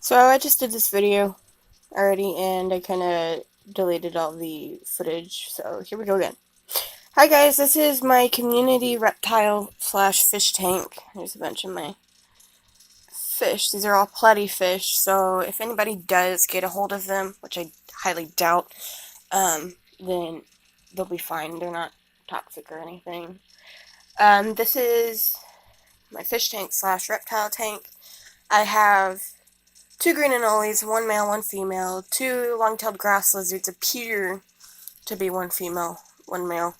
So I just did this video already and I kind of deleted all the footage, so here we go again. Hi guys, this is my community reptile slash fish tank. There's a bunch of my fish. These are all plety fish, so if anybody does get a hold of them, which I highly doubt, then they'll be fine. They're not toxic or anything. This is my fish tank slash reptile tank. I have 2 green anolis, 1 male, 1 female. 2 long-tailed grass lizards appear to be 1 female, 1 male.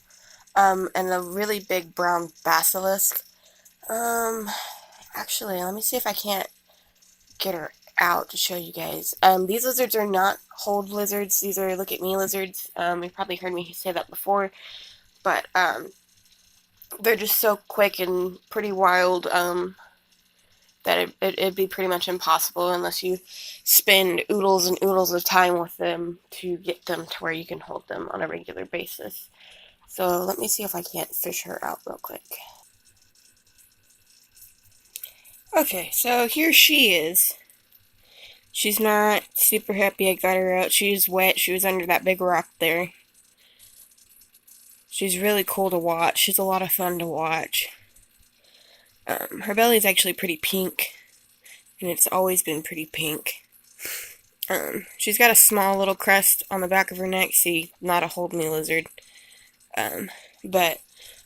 And a really big brown basilisk. Actually, let me see if I can't get her out to show you guys. These lizards are not hold lizards. These are look at me lizards. You've probably heard me say that before. But, they're just so quick and pretty wild, that it'd be pretty much impossible unless you spend oodles and oodles of time with them to get them to where you can hold them on a regular basis. So let me see if I can't fish her out real quick. Okay, so here she is. She's not super happy I got her out. She's wet. She was under that big rock there. She's really cool to watch. She's a lot of fun to watch. Her belly is actually pretty pink, and it's always been pretty pink. She's got a small little crest on the back of her neck. See, not a hold me lizard. But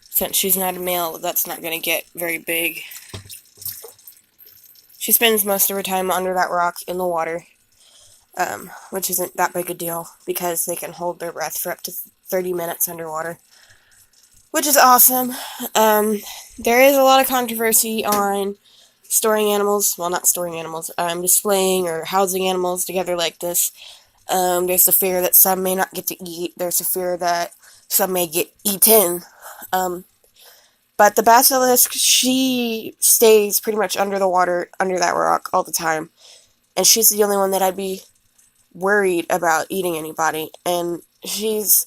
since she's not a male, that's not going to get very big. She spends most of her time under that rock in the water, which isn't that big a deal because they can hold their breath for up to 30 minutes underwater, which is awesome. There is a lot of controversy on storing animals, well, not storing animals, displaying or housing animals together like this. There's the fear that some may not get to eat. There's the fear that some may get eaten. But the basilisk, she stays pretty much under the water, under that rock, all the time. And she's the only one that I'd be worried about eating anybody. And she's...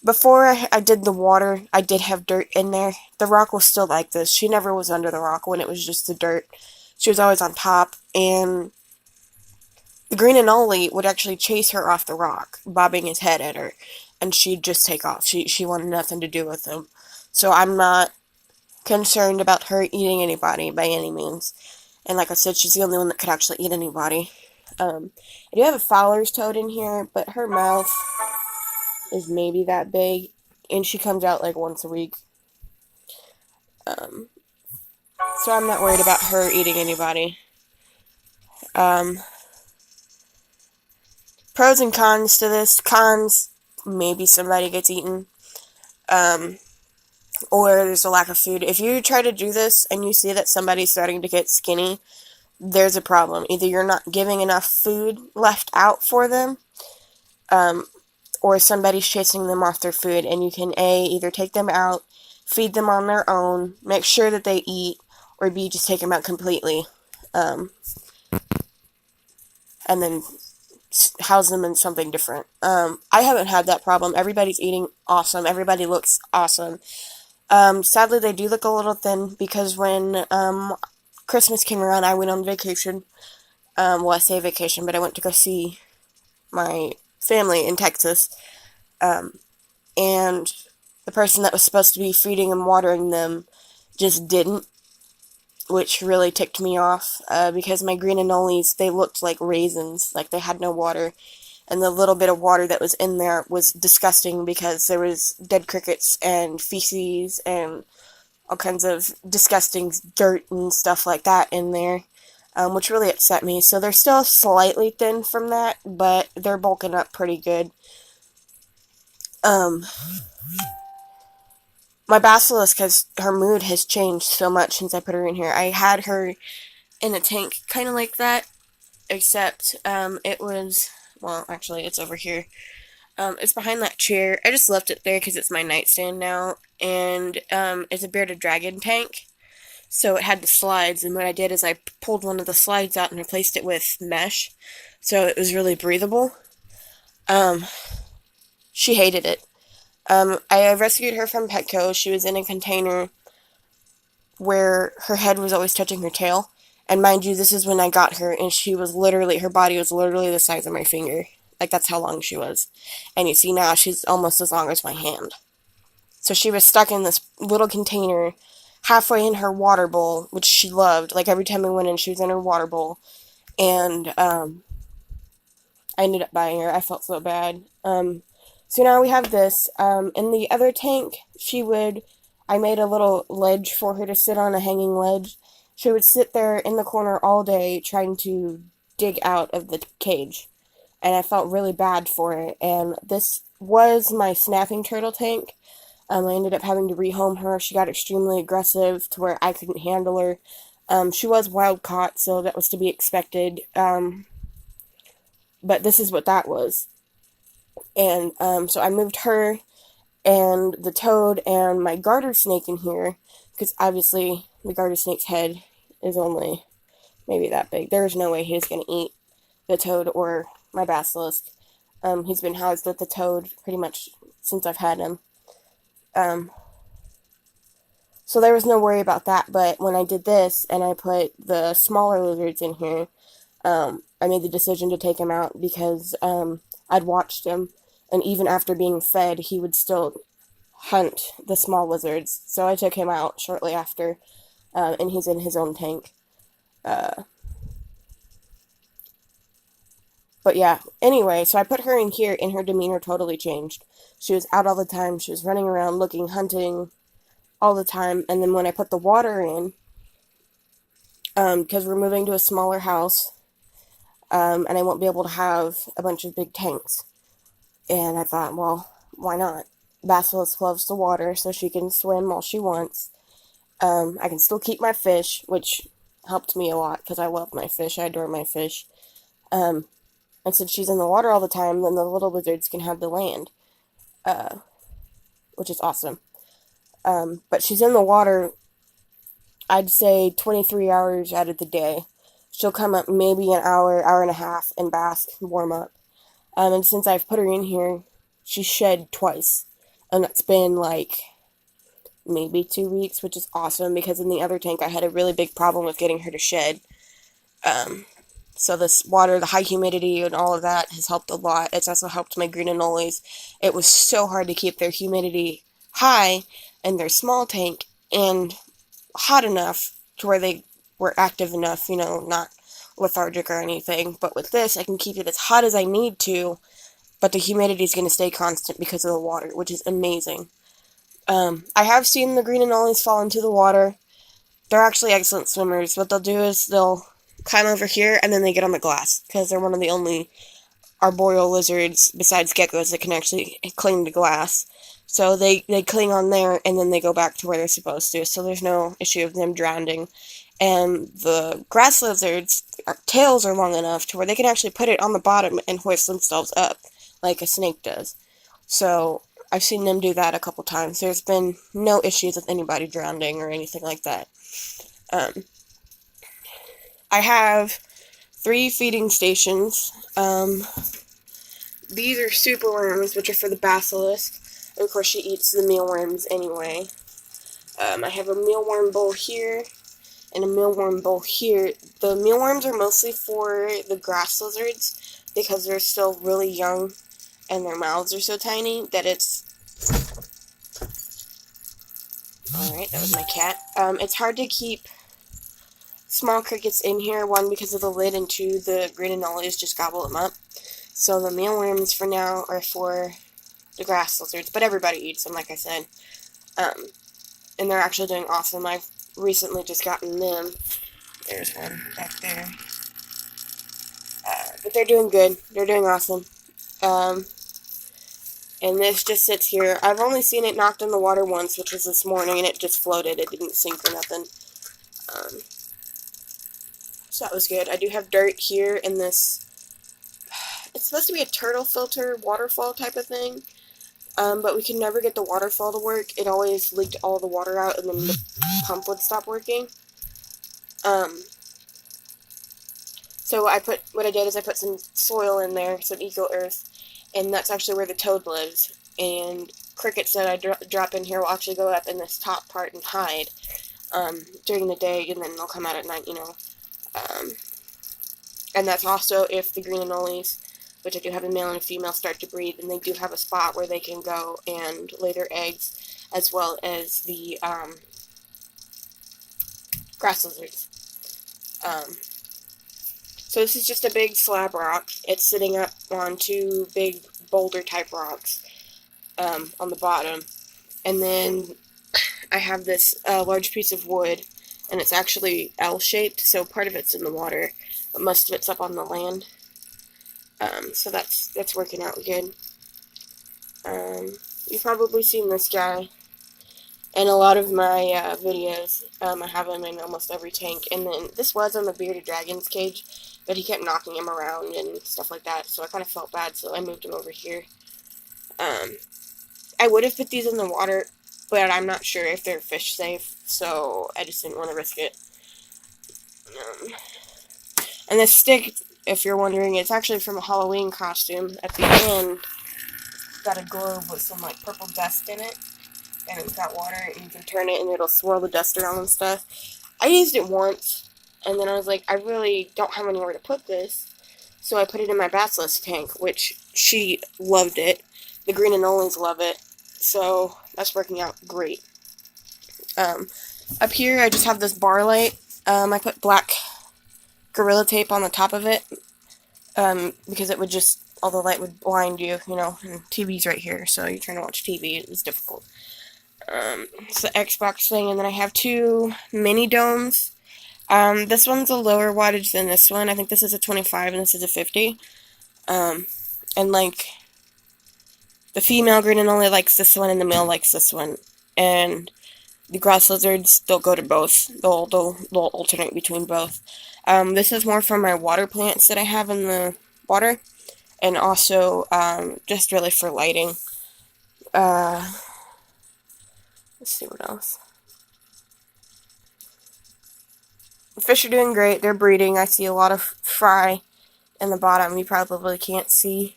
Before I did the water, I did have dirt in there. The rock was still like this. She never was under the rock when it was just the dirt. She was always on top, and the green anole would actually chase her off the rock, bobbing his head at her, and she'd just take off. She wanted nothing to do with him. So I'm not concerned about her eating anybody by any means. And like I said, she's the only one that could actually eat anybody. I do have a Fowler's toad in here, but her mouth is maybe that big, and she comes out like once a week. So I'm not worried about her eating anybody. Pros and cons to this. Cons, maybe somebody gets eaten. Or there's a lack of food. If you try to do this and you see that somebody's starting to get skinny, there's a problem. Either you're not giving enough food left out for them, or somebody's chasing them off their food, and you can A, either take them out, feed them on their own, make sure that they eat, or B, just take them out completely, and then house them in something different. I haven't had that problem. Everybody's eating awesome. Everybody looks awesome. Sadly, they do look a little thin, because when Christmas came around, I went on vacation. Well, I say vacation, but I went to go see my family in Texas, and the person that was supposed to be feeding and watering them just didn't, which really ticked me off, because my green anoles, they looked like raisins, like they had no water, and the little bit of water that was in there was disgusting because there was dead crickets and feces and all kinds of disgusting dirt and stuff like that in there. Which really upset me. So they're still slightly thin from that, but they're bulking up pretty good. My basilisk her mood has changed so much since I put her in here. I had her in a tank kind of like that, except, it was, well, actually, it's over here. It's behind that chair. I just left it there because it's my nightstand now, and, it's a bearded dragon tank. So it had the slides, and what I did is I pulled one of the slides out and replaced it with mesh, so it was really breathable. She hated it. I rescued her from Petco. She was in a container where her head was always touching her tail, And mind you, this is when I got her, and she was literally, her body was literally the size of my finger. Like, that's how long she was. And you see now, she's almost as long as my hand. So she was stuck in this little container, halfway in her water bowl, which she loved. Like, every time we went in, she was in her water bowl. And, I ended up buying her. I felt so bad. So now we have this. In the other tank, I made a little ledge for her to sit on, a hanging ledge. She would sit there in the corner all day trying to dig out of the cage. And I felt really bad for it. And this was my snapping turtle tank. I ended up having to rehome her. She got extremely aggressive to where I couldn't handle her. She was wild caught, so that was to be expected. But this is what that was. And so I moved her and the toad and my garter snake in here, because obviously the garter snake's head is only maybe that big. There's no way he's going to eat the toad or my basilisk. He's been housed with the toad pretty much since I've had him. So there was no worry about that, but when I did this and I put the smaller lizards in here, I made the decision to take him out because I'd watched him, and even after being fed, he would still hunt the small lizards. So I took him out shortly after, and he's in his own tank. But yeah, anyway, so I put her in here, and her demeanor totally changed. She was out all the time. She was running around, looking, hunting all the time. And then when I put the water in, because we're moving to a smaller house, and I won't be able to have a bunch of big tanks. And I thought, well, why not? Basilisk loves the water, so she can swim all she wants. I can still keep my fish, which helped me a lot, because I love my fish. I adore my fish. And since she's in the water all the time, then the little lizards can have the land, which is awesome. But she's in the water, I'd say 23 hours out of the day. She'll come up maybe an hour, hour and a half, and bask, warm up. And since I've put her in here, she's shed twice. And that's been like maybe 2 weeks, which is awesome, because in the other tank I had a really big problem with getting her to shed. So this water, the high humidity and all of that has helped a lot. It's also helped my green anolis. It was so hard to keep their humidity high in their small tank and hot enough to where they were active enough, not lethargic or anything. But with this, I can keep it as hot as I need to, but the humidity is going to stay constant because of the water, which is amazing. I have seen the green anolis fall into the water. They're actually excellent swimmers. What they'll do is they'll climb over here and then they get on the glass, because they're one of the only arboreal lizards besides geckos that can actually cling to glass. So they cling on there and then they go back to where they're supposed to, so there's no issue of them drowning. And the grass lizards, tails are long enough to where they can actually put it on the bottom and hoist themselves up like a snake does. So I've seen them do that a couple times. There's been no issues with anybody drowning or anything like that. I have 3 feeding stations. These are super worms, which are for the basilisk. And of course, she eats the mealworms anyway. I have a mealworm bowl here and a mealworm bowl here. The mealworms are mostly for the grass lizards because they're still really young and their mouths are so tiny that it's... Alright, that was my cat. It's hard to keep small crickets in here, 1, because of the lid, and 2, the green anolis just gobble them up. So the mealworms for now are for the grass lizards, but everybody eats them, like I said. And they're actually doing awesome. I've recently just gotten them. There's one back there. But they're doing good. They're doing awesome. And this just sits here. I've only seen it knocked in the water once, which was this morning, and it just floated. It didn't sink or nothing. So that was good. I do have dirt here in this. It's supposed to be a turtle filter waterfall type of thing. But we can never get the waterfall to work. It always leaked all the water out and then the pump would stop working. So what I did is I put some soil in there, some eco earth, and that's actually where the toad lives. And crickets that I drop in here will actually go up in this top part and hide during the day, and then they'll come out at night, And that's also if the green anolis, which I do have a male and a female, start to breed, and they do have a spot where they can go and lay their eggs, as well as the grass lizards. So this is just a big slab rock. It's sitting up on two big boulder-type rocks on the bottom. And then I have this large piece of wood, and it's actually L-shaped, so part of it's in the water, but most of it's up on the land. So that's working out good. You've probably seen this guy in a lot of my videos. I have him in almost every tank. And then this was on the bearded dragon's cage, but he kept knocking him around and stuff like that, so I kind of felt bad, so I moved him over here. I would have put these in the water, but I'm not sure if they're fish safe, so I just didn't want to risk it. And this stick, if you're wondering, it's actually from a Halloween costume. At the end, it's got a globe with some like purple dust in it, and it's got water, and you can turn it and it'll swirl the dust around and stuff. I used it once, and then I was like, I really don't have anywhere to put this, so I put it in my Basilisk tank, which she loved it. The green anolis love it, so that's working out great. Up here, I just have this bar light. I put black Gorilla Tape on the top of it, because it would just, all the light would blind you, you know, and TV's right here, so you're trying to watch TV, it's difficult. It's the Xbox thing, and then I have two mini domes. This one's a lower wattage than this one. I think this is a 25 and this is a 50. And like, the female green only likes this one and the male likes this one. And the grass lizards, they'll go to both. They'll alternate between both. This is more for my water plants that I have in the water. And also, just really for lighting. Let's see what else. The fish are doing great. They're breeding. I see a lot of fry in the bottom. You probably can't see.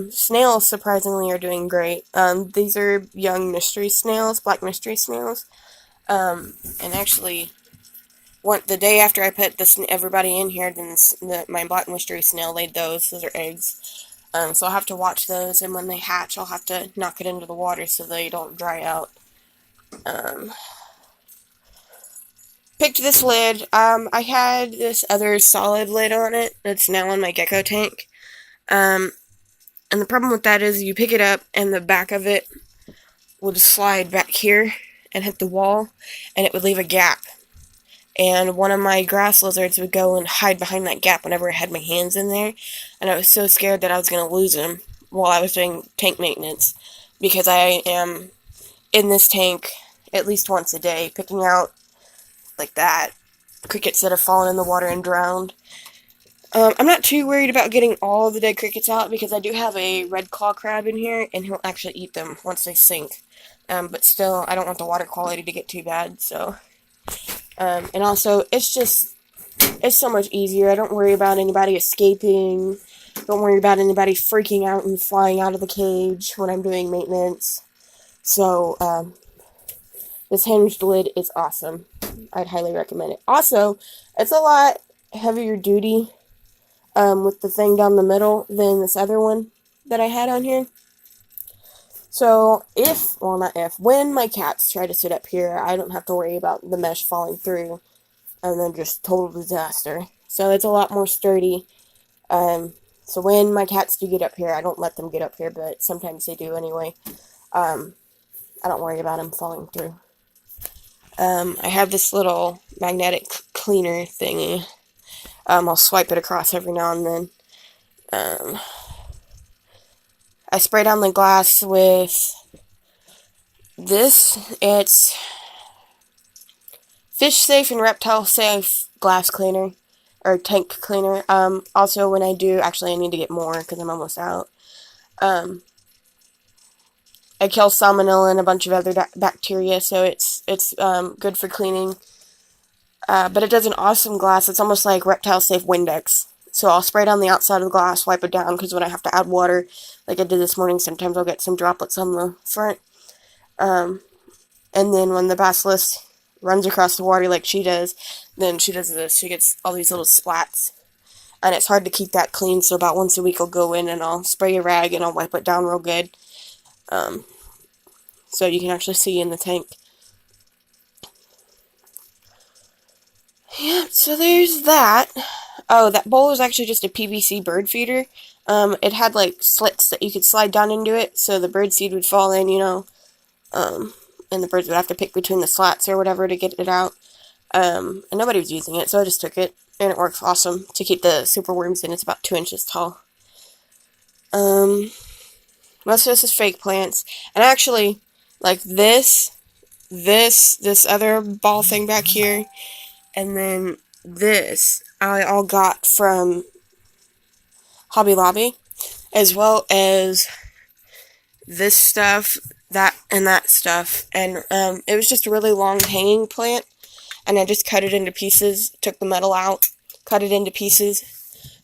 Snails, surprisingly, are doing great. These are young mystery snails, black mystery snails. And actually, the day after I put everybody in here, then my black mystery snail laid those. Those are eggs. So I'll have to watch those, and when they hatch, I'll have to knock it into the water so they don't dry out. Picked this lid. I had this other solid lid on it that's now on my Gecko tank. And the problem with that is you pick it up and the back of it would slide back here and hit the wall, and it would leave a gap. And one of my grass lizards would go and hide behind that gap whenever I had my hands in there, and I was so scared that I was going to lose him while I was doing tank maintenance, because I am in this tank at least once a day, picking out, like that, crickets that have fallen in the water and drowned. I'm not too worried about getting all the dead crickets out, because I do have a red claw crab in here, and he'll actually eat them once they sink. But still, I don't want the water quality to get too bad, so... and also, it's so much easier. I don't worry about anybody escaping. Don't worry about anybody freaking out and flying out of the cage when I'm doing maintenance. So, this hinged lid is awesome. I'd highly recommend it. Also, it's a lot heavier duty with the thing down the middle than this other one that I had on here. So, when my cats try to sit up here, I don't have to worry about the mesh falling through and then just total disaster. So, it's a lot more sturdy. So when my cats do get up here, I don't let them get up here, but sometimes they do anyway. I don't worry about them falling through. I have this little magnetic cleaner thingy. I'll swipe it across every now and then. I spray down the glass with this. It's fish safe and reptile safe glass cleaner, or tank cleaner. Also, when I do, actually I need to get more because I'm almost out. I kill salmonella and a bunch of other bacteria, so it's good for cleaning. But it does an awesome glass. It's almost like reptile safe Windex. So I'll spray down the outside of the glass, wipe it down, because when I have to add water, like I did this morning, sometimes I'll get some droplets on the front. And then when the basilisk runs across the water like she does, then she does this. She gets all these little splats. And it's hard to keep that clean, so about once a week I'll go in and I'll spray a rag and I'll wipe it down real good. So you can actually see in the tank. Yeah, so there's that. Oh, that bowl was actually just a PVC bird feeder. It had like slits that you could slide down into it, so the bird seed would fall in, and the birds would have to pick between the slats or whatever to get it out. And nobody was using it, so I just took it, and it works awesome to keep the super worms in. It's about 2 inches tall. Most of this is fake plants, and actually, like this other ball thing back here, and then this I all got from Hobby Lobby, as well as this stuff, that, and that stuff. And it was just a really long hanging plant, and I just cut it into pieces, took the metal out, cut it into pieces.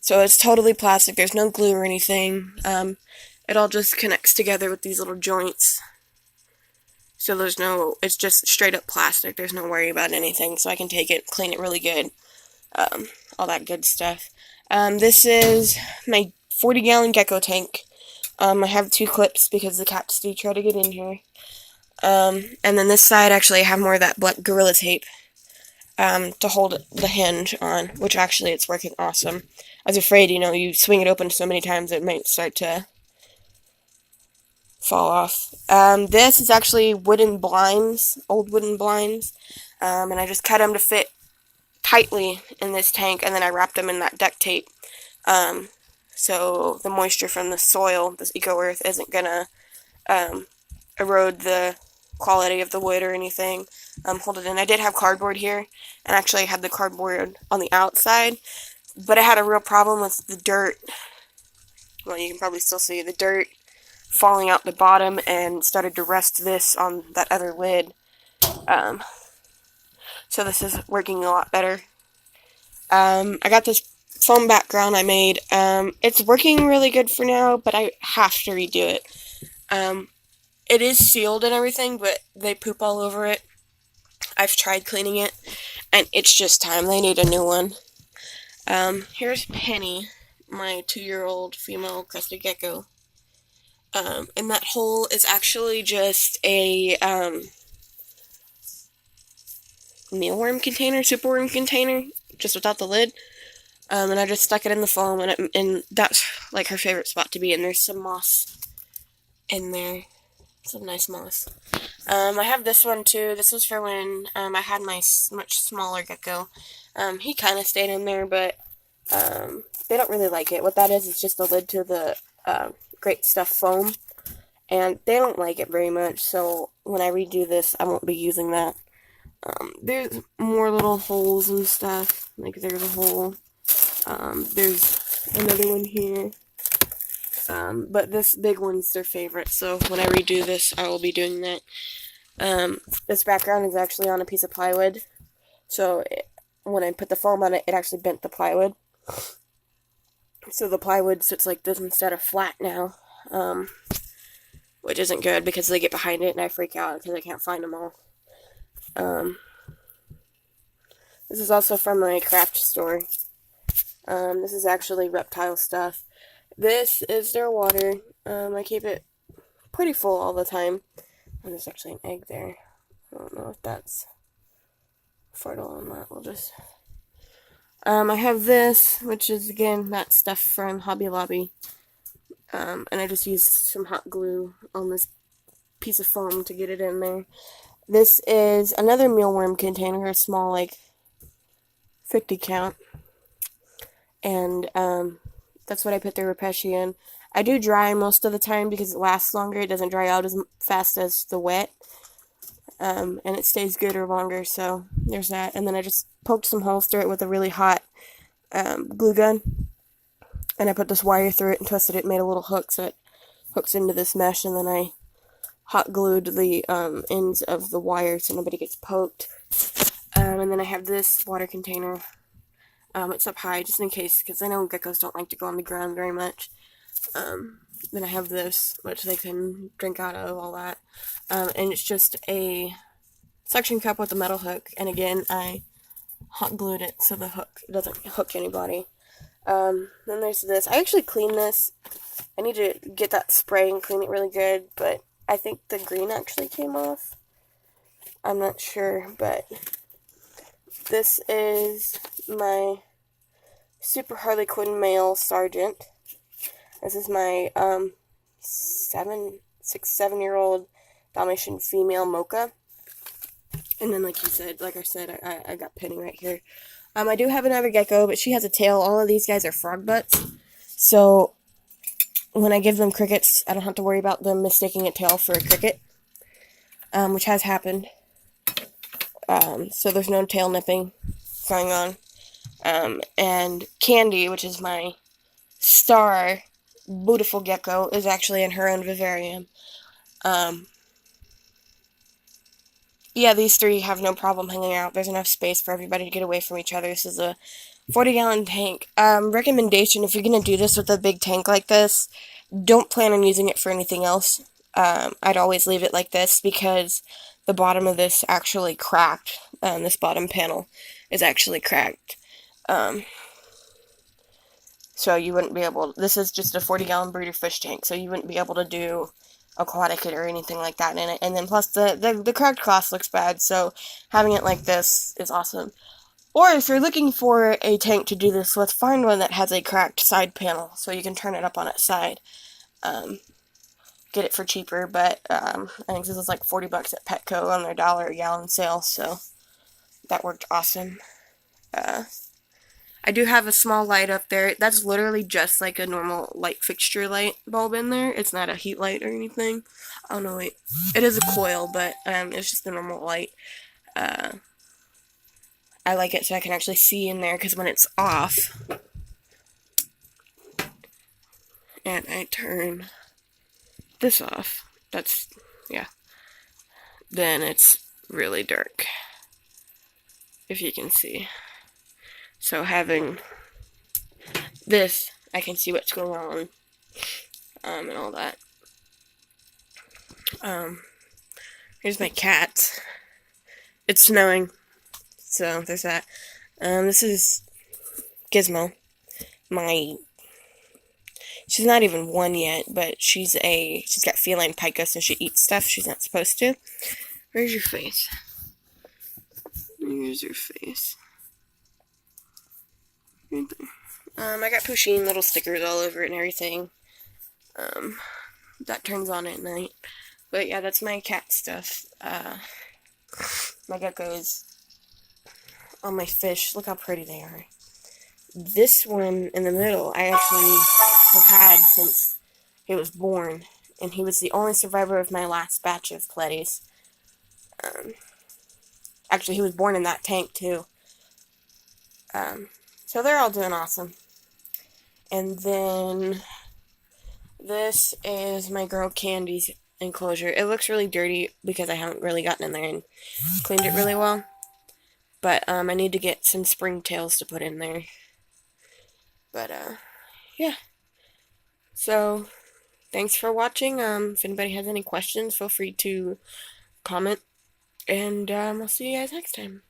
So it's totally plastic, there's no glue or anything. It all just connects together with these little joints. So it's just straight up plastic, there's no worry about anything, so I can take it, clean it really good, all that good stuff. This is my 40-gallon Gecko tank. I have 2 clips because the cats do try to get in here. And then this side, actually, I have more of that black Gorilla Tape to hold the hinge on, which actually it's working awesome. I was afraid, you swing it open so many times it might start to fall off. This is actually wooden blinds, old wooden blinds, and I just cut them to fit tightly in this tank, and then I wrapped them in that duct tape, so the moisture from the soil, this eco-earth, isn't gonna erode the quality of the wood or anything. Hold it in. I did have cardboard here, and actually I had the cardboard on the outside, but I had a real problem with the dirt. Well, you can probably still see the dirt falling out the bottom and started to rest this on that other lid. So this is working a lot better. I got this foam background I made. It's working really good for now, but I have to redo it. It is sealed and everything, but they poop all over it. I've tried cleaning it, and it's just time. They need a new one. Here's Penny, my 2-year-old female crested gecko. And that hole is actually just a mealworm container, superworm container, just without the lid. And I just stuck it in the foam, and that's like her favorite spot to be. And there's some moss in there, some nice moss. I have this one too. This was for when I had my much smaller gecko. He kind of stayed in there, but they don't really like it. What that is just a lid to the Great Stuff foam, and they don't like it very much. So when I redo this, I won't be using that. There's more little holes and stuff. Like there's a hole. There's another one here. But this big one's their favorite, so when I redo this, I will be doing that. This background is actually on a piece of plywood, so when I put the foam on it, it actually bent the plywood. So the plywood sits like this instead of flat now, which isn't good because they get behind it and I freak out because I can't find them all. This is also from my craft store. This is actually Reptile stuff. This is their water. I keep it pretty full all the time. And there's actually an egg there. I don't know if that's fertile or not. We'll just... I have this, which is, again, that stuff from Hobby Lobby. And I just used some hot glue on this piece of foam to get it in there. This is another mealworm container, a small, like, 50 count. And, that's what I put the Repechia in. I do dry most of the time because it lasts longer. It doesn't dry out as fast as the wet. And it stays gooder longer, so there's that. And then I just poked some holes through it with a really hot glue gun. And I put this wire through it and twisted it, made a little hook so it hooks into this mesh. And then I hot glued the ends of the wire so nobody gets poked. And then I have this water container. It's up high just in case, because I know geckos don't like to go on the ground very much. Then I have this, which they can drink out of, all that. And it's just a suction cup with a metal hook, and again, I hot glued it so the hook doesn't hook anybody. Then there's this. I actually cleaned this. I need to get that spray and clean it really good, but I think the green actually came off. I'm not sure, but this is my Super Harley Quinn male sergeant. This is my 7-year-old Dalmatian female mocha. And then, like I said, I got Penny right here. I do have another gecko, but she has a tail. All of these guys are frog butts. So, when I give them crickets, I don't have to worry about them mistaking a tail for a cricket. Which has happened. So there's no tail nipping going on. And Candy, which is my star, beautiful gecko, is actually in her own vivarium. Yeah, these three have no problem hanging out. There's enough space for everybody to get away from each other. This is a 40-gallon tank. Recommendation, if you're going to do this with a big tank like this, don't plan on using it for anything else. I'd always leave it like this because the bottom of this actually cracked. This bottom panel is actually cracked. So you wouldn't be able... This is just a 40-gallon breeder fish tank, so you wouldn't be able to do aquatic it or anything like that in it. And then plus the cracked glass looks bad, so having it like this is awesome. Or if you're looking for a tank to do this with, find one that has a cracked side panel so you can turn it up on its side. Get it for cheaper, but I think this is like $40 at Petco on their $1 a gallon sale, so that worked awesome. I do have a small light up there. That's literally just like a normal light fixture light bulb in there. It's not a heat light or anything. Oh no, wait. It is a coil, but it's just a normal light. I like it so I can actually see in there, because when it's off, and I turn this off, then it's really dark, if you can see. So having this, I can see what's going on, and all that. Here's my cat. It's snowing, so there's that. This is Gizmo. She's not even 1 yet, but she's got feline pica, so she eats stuff she's not supposed to. Where's your face? Here's your face. Right there. I got Pusheen little stickers all over it and everything. That turns on at night. But yeah, that's my cat stuff. My geckos on my fish. Look how pretty they are. This one in the middle, I actually have had since he was born. And he was the only survivor of my last batch of pleties. Actually, he was born in that tank, too. So they're all doing awesome. And then this is my girl Candy's enclosure. It looks really dirty because I haven't really gotten in there and cleaned it really well. But I need to get some springtails to put in there. But yeah. So thanks for watching. If anybody has any questions, feel free to comment. And I'll see you guys next time.